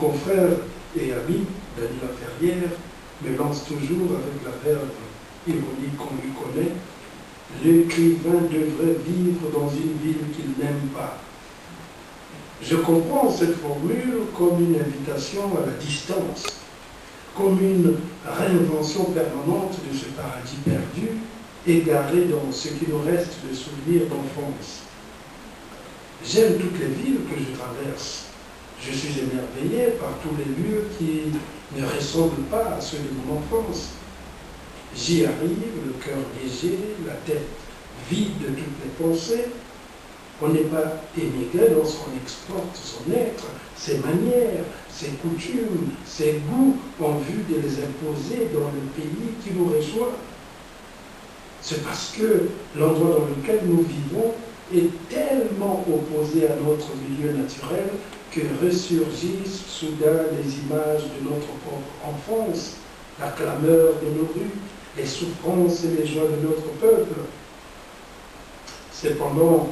confrère et ami, Dany Laferrière, me lance toujours avec la verve ironique qu'on lui connaît: l'écrivain devrait vivre dans une ville qu'il n'aime pas. Je comprends cette formule comme une invitation à la distance, comme une réinvention permanente de ce paradis perdu, égaré dans ce qui nous reste de souvenirs d'enfance. J'aime toutes les villes que je traverse. Je suis émerveillé par tous les lieux qui ne ressemblent pas à ceux de mon enfance. J'y arrive, le cœur léger, la tête vide de toutes les pensées. On n'est pas émigré lorsqu'on exporte son être, ses manières, ses coutumes, ses goûts, en vue de les imposer dans le pays qui nous reçoit. C'est parce que l'endroit dans lequel nous vivons est tellement opposé à notre milieu naturel que ressurgissent soudain les images de notre propre enfance, la clameur de nos rues, les souffrances et les joies de notre peuple. C'est pendant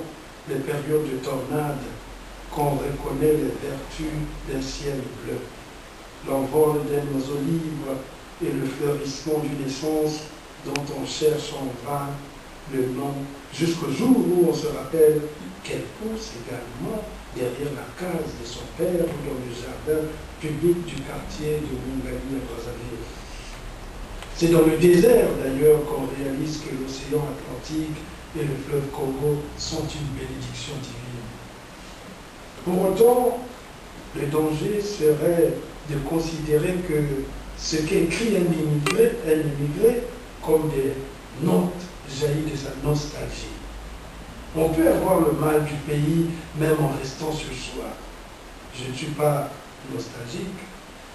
les périodes de tornade qu'on reconnaît les vertus d'un ciel bleu, l'envol d'un oiseau libre et le fleurissement d'une essence dont on cherche en vain le nom, jusqu'au jour où on se rappelle qu'elle pousse également derrière la case de son père ou dans le jardin public du quartier de Mungali à Brazzaville. C'est dans le désert d'ailleurs qu'on réalise que l'océan Atlantique et le fleuve Congo sont une bénédiction divine. Pour autant, le danger serait de considérer que ce qu'écrit un immigré comme des notes jaillit de sa nostalgie. On peut avoir le mal du pays même en restant sur soi. Je ne suis pas nostalgique,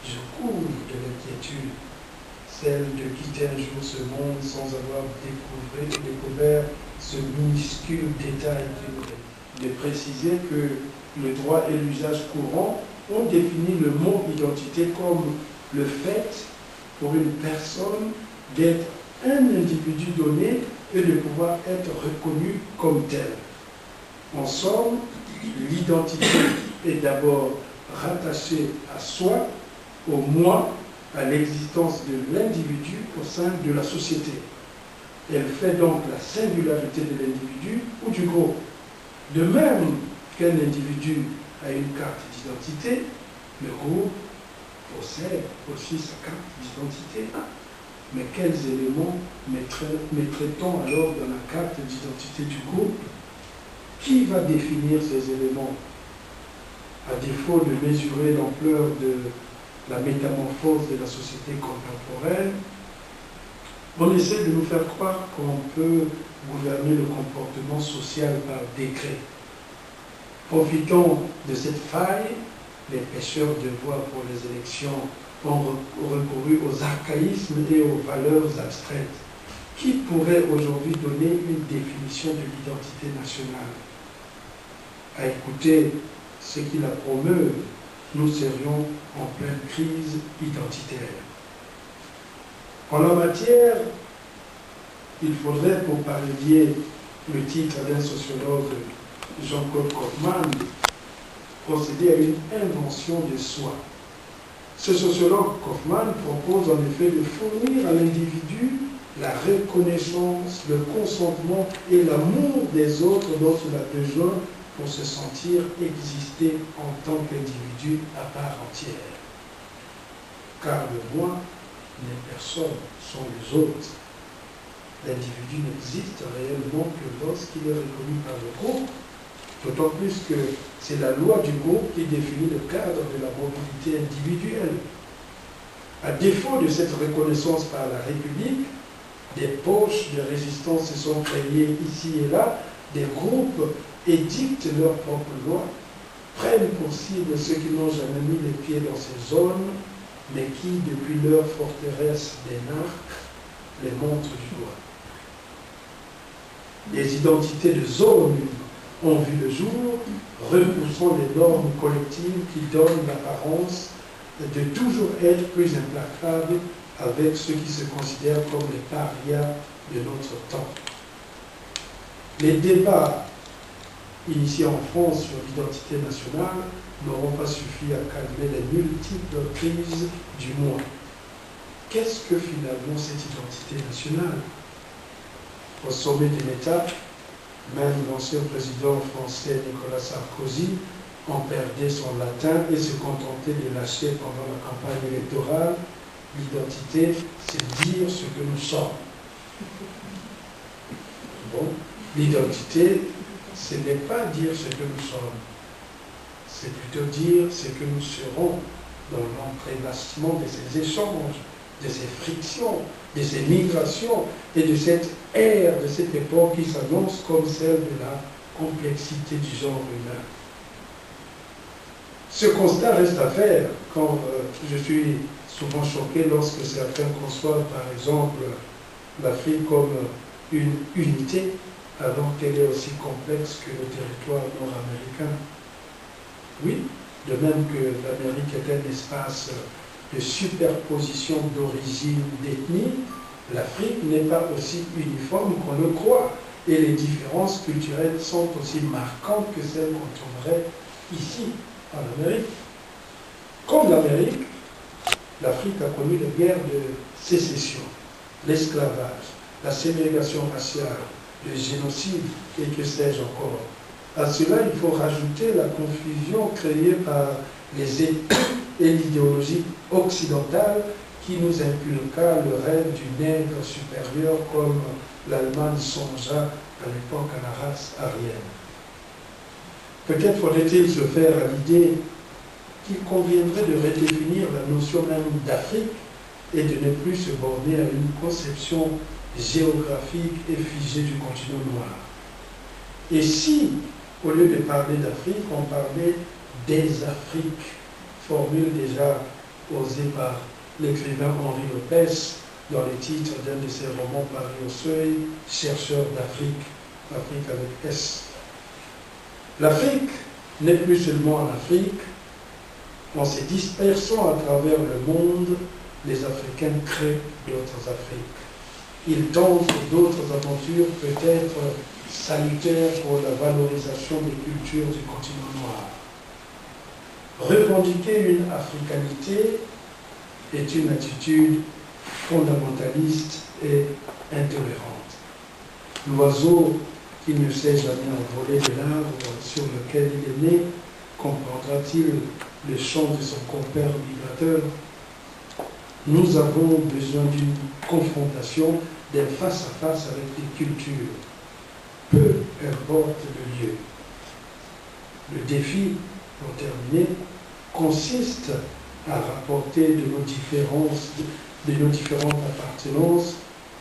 je couvre de l'inquiétude, celle de quitter un jour ce monde sans avoir découvert ce minuscule détail de préciser que le droit et l'usage courant ont défini le mot identité comme le fait pour une personne d'être un individu donné et de pouvoir être reconnu comme tel. En somme, l'identité est d'abord rattachée à soi, au moi, à l'existence de l'individu au sein de la société. Elle fait donc la singularité de l'individu ou du groupe. De même qu'un individu a une carte d'identité, le groupe possède aussi sa carte d'identité. Mais quels éléments mettrait-on alors dans la carte d'identité du groupe? Qui va définir ces éléments? À défaut de mesurer l'ampleur de la métamorphose de la société contemporaine, on essaie de nous faire croire qu'on peut gouverner le comportement social par décret. Profitant de cette faille, les pêcheurs de voix pour les élections ont recouru aux archaïsmes et aux valeurs abstraites. Qui pourrait aujourd'hui donner une définition de l'identité nationale? À écouter ce qui la promeut, nous serions en pleine crise identitaire. En la matière, il faudrait, pour parodier le titre d'un sociologue, Jean-Claude Kaufmann, procéder à une invention de soi. Ce sociologue Kaufmann propose en effet de fournir à l'individu la reconnaissance, le consentement et l'amour des autres dont il a besoin pour se sentir exister en tant qu'individu à part entière. Car le moi, les personnes sont les autres. L'individu n'existe réellement que lorsqu'il est reconnu par le groupe, d'autant plus que c'est la loi du groupe qui définit le cadre de la mobilité individuelle. À défaut de cette reconnaissance par la République, des poches de résistance se sont créées ici et là, des groupes édictent leurs propres lois, prennent pour cible ceux qui n'ont jamais mis les pieds dans ces zones, mais qui, depuis leur forteresse des narcs, les montrent du doigt. Les identités de zone ont vu le jour, repoussant les normes collectives qui donnent l'apparence de toujours être plus implacables avec ceux qui se considèrent comme les parias de notre temps. Les débats initiés en France sur l'identité nationale n'auront pas suffi à calmer les multiples crises du moi. Qu'est-ce que finalement cette identité nationale? Au sommet d'une étape, même l'ancien président français Nicolas Sarkozy en perdait son latin et se contentait de lâcher pendant la campagne électorale: l'identité, c'est dire ce que nous sommes. Bon, l'identité, ce n'est pas dire ce que nous sommes, c'est plutôt dire ce que nous serons dans l'entrelacement de ces échanges, de ces frictions, de ces migrations et de cette ère, de cette époque qui s'annonce comme celle de la complexité du genre humain. Ce constat reste à faire quand je suis souvent choqué lorsque certains conçoivent par exemple l'Afrique comme une unité alors qu'elle est aussi complexe que le territoire nord-américain. Oui, de même que l'Amérique est un espace de superposition d'origine, d'ethnie, l'Afrique n'est pas aussi uniforme qu'on le croit. Et les différences culturelles sont aussi marquantes que celles qu'on trouverait ici, en Amérique. Comme l'Amérique, l'Afrique a connu les guerres de sécession, l'esclavage, la ségrégation raciale, le génocide et que sais-je encore. À cela, il faut rajouter la confusion créée par les études et l'idéologie occidentale qui nous inculqua le rêve du nègre supérieur comme l'Allemagne songea à l'époque à la race aryenne. Peut-être faudrait-il se faire à l'idée qu'il conviendrait de redéfinir la notion même d'Afrique et de ne plus se borner à une conception géographique et figée du continent noir. Et si, au lieu de parler d'Afrique, on parlait des Afriques, formule déjà osée par l'écrivain Henri Lopez dans les titres d'un de ses romans parus au Seuil, Chercheur d'Afrique, Afrique avec S. L'Afrique n'est plus seulement en Afrique. En se dispersant à travers le monde, les Africains créent d'autres Afriques. Ils tentent d'autres aventures peut-être salutaires pour la valorisation des cultures du continent noir. Revendiquer une africanité est une attitude fondamentaliste et intolérante. L'oiseau qui ne s'est jamais envolé de l'arbre sur lequel il est né, comprendra-t-il le chant de son compère migrateur? Nous avons besoin d'une confrontation, d'un face-à-face avec les cultures, peu importe le lieu. Le défi, pour terminer, consiste à rapporter de nos différences, de nos différentes appartenances,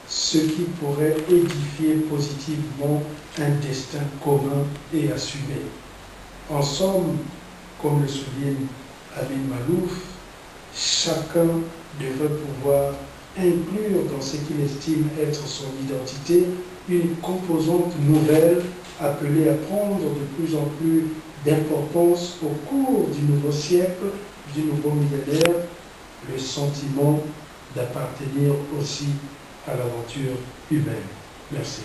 ce qui pourrait édifier positivement un destin commun et assumé. En somme, comme le souligne Amin Malouf, chacun devrait pouvoir inclure dans ce qu'il estime être son identité une composante nouvelle appelée à prendre de plus en plus d'importance au cours du nouveau siècle, du nouveau millénaire, le sentiment d'appartenir aussi à l'aventure humaine. Merci.